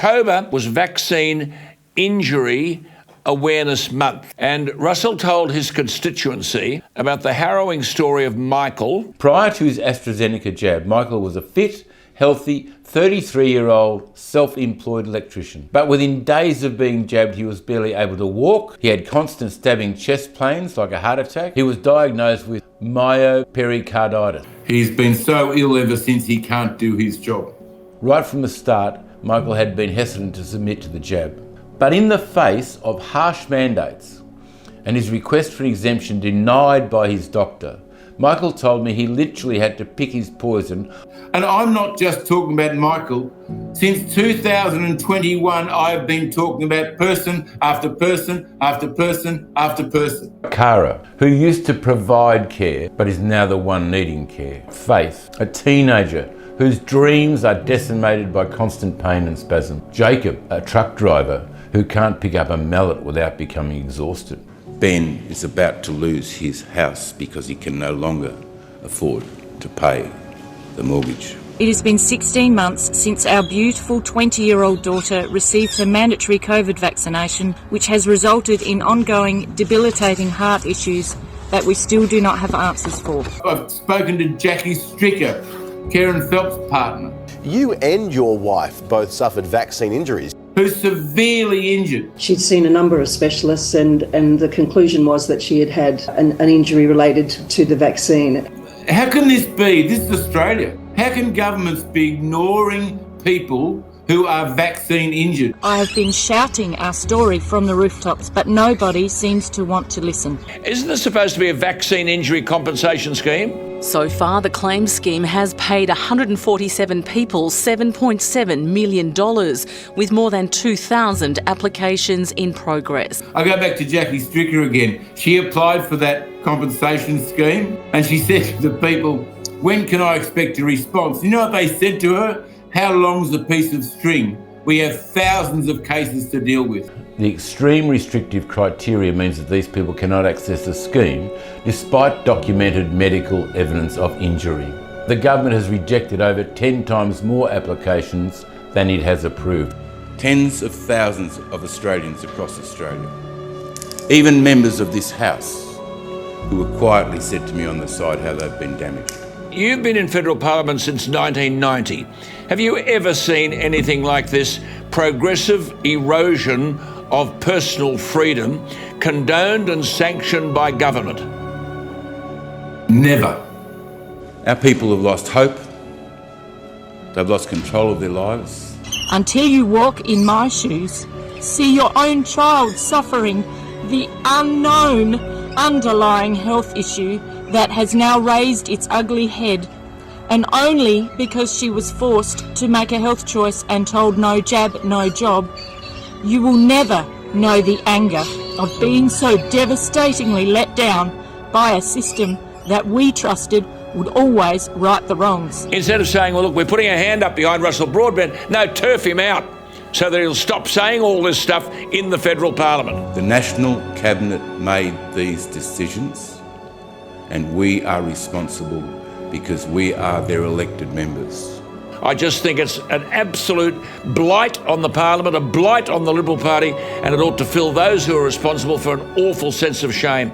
October was Vaccine Injury Awareness Month, and Russell told his constituency about the harrowing story of Michael. Prior to his AstraZeneca jab, Michael was a fit, healthy, 33-year-old self-employed electrician. But within days of being jabbed, he was barely able to walk. He had constant stabbing chest pains like a heart attack. He was diagnosed with myopericarditis. He's been so ill ever since he can't do his job. Right from the start, Michael had been hesitant to submit to the jab. But in the face of harsh mandates and his request for an exemption denied by his doctor, Michael told me he literally had to pick his poison. And I'm not just talking about Michael. Since 2021, I've been talking about person after person after person after person. Cara, who used to provide care but is now the one needing care. Faith, a teenager whose dreams are decimated by constant pain and spasm. Jacob, a truck driver who can't pick up a mallet without becoming exhausted. Ben is about to lose his house because he can no longer afford to pay the mortgage. It has been 16 months since our beautiful 20-year-old daughter received her mandatory COVID vaccination, which has resulted in ongoing debilitating heart issues that we still do not have answers for. I've spoken to Jackie Stricker, Karen Phelps' partner. You and your wife both suffered vaccine injuries. Who's severely injured. She'd seen a number of specialists and the conclusion was that she had had an injury related to the vaccine. How can this be? This is Australia. How can governments be ignoring people who are vaccine injured? I have been shouting our story from the rooftops, but nobody seems to want to listen. Isn't this supposed to be a vaccine injury compensation scheme? So far, the claims scheme has paid 147 people $7.7 million, with more than 2,000 applications in progress. I go back to Jackie Stricker again. She applied for that compensation scheme and she said to the people, when can I expect a response? You know what they said to her? How long's a piece of string? We have thousands of cases to deal with. The extreme restrictive criteria means that these people cannot access the scheme despite documented medical evidence of injury. The government has rejected over 10 times more applications than it has approved. Tens of thousands of Australians across Australia, even members of this House, who have quietly said to me on the side how they've been damaged. You've been in federal parliament since 1990. Have you ever seen anything like this progressive erosion of personal freedom condoned and sanctioned by government? Never. Our people have lost hope. They've lost control of their lives. Until you walk in my shoes, see your own child suffering the unknown underlying health issue that has now raised its ugly head, and only because she was forced to make a health choice and told no jab, no job, you will never know the anger of being so devastatingly let down by a system that we trusted would always right the wrongs. Instead of saying, well, look, we're putting a hand up behind Russell Broadbent, no, turf him out so that he'll stop saying all this stuff in the federal parliament. The National Cabinet made these decisions, and we are responsible because we are their elected members. I just think it's an absolute blight on the parliament, a blight on the Liberal Party, and it ought to fill those who are responsible for an awful sense of shame.